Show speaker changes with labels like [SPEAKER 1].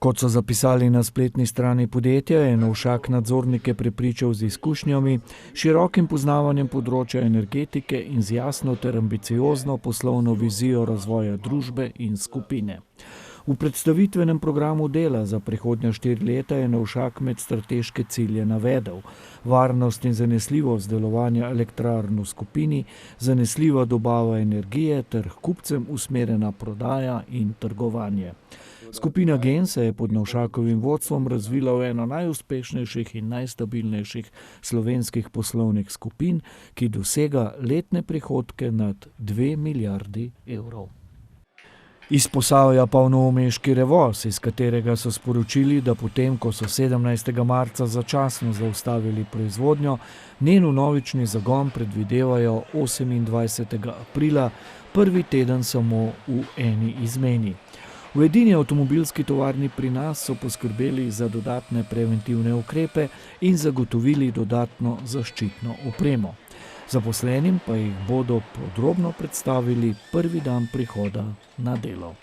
[SPEAKER 1] Kot so zapisali na spletni strani podjetja, je Novšak nadzornike prepričal z izkušnjami, širokim poznavanjem področja energetike in z jasno ter ambiciozno poslovno vizijo razvoja družbe in skupine. V predstavitvenem programu dela za prihodnja 4 leta je Novšak med strateške cilje navedel: varnost in zanesljivost delovanja elektrarn v skupini, zanesljiva dobava energije ter h kupcem usmerjena prodaja in trgovanje. Skupina Gen se je pod Novšakovim vodstvom razvila v eno najuspešnejših in najstabilnejših slovenskih poslovnih skupin, ki dosega letne prihodke nad 2 milijardi evrov. Iz Posavja pa v novomeški Revoz, iz katerega so sporočili, da potem, ko so 17. marca začasno zaustavili proizvodnjo, njen vnovični zagon predvidevajo 28. aprila, prvi teden samo v eni izmeni. V edini avtomobilski tovarni pri nas so poskrbeli za dodatne preventivne ukrepe in zagotovili dodatno zaščitno opremo. Zaposlenim pa jih bodo podrobno predstavili prvi dan prihoda na delo.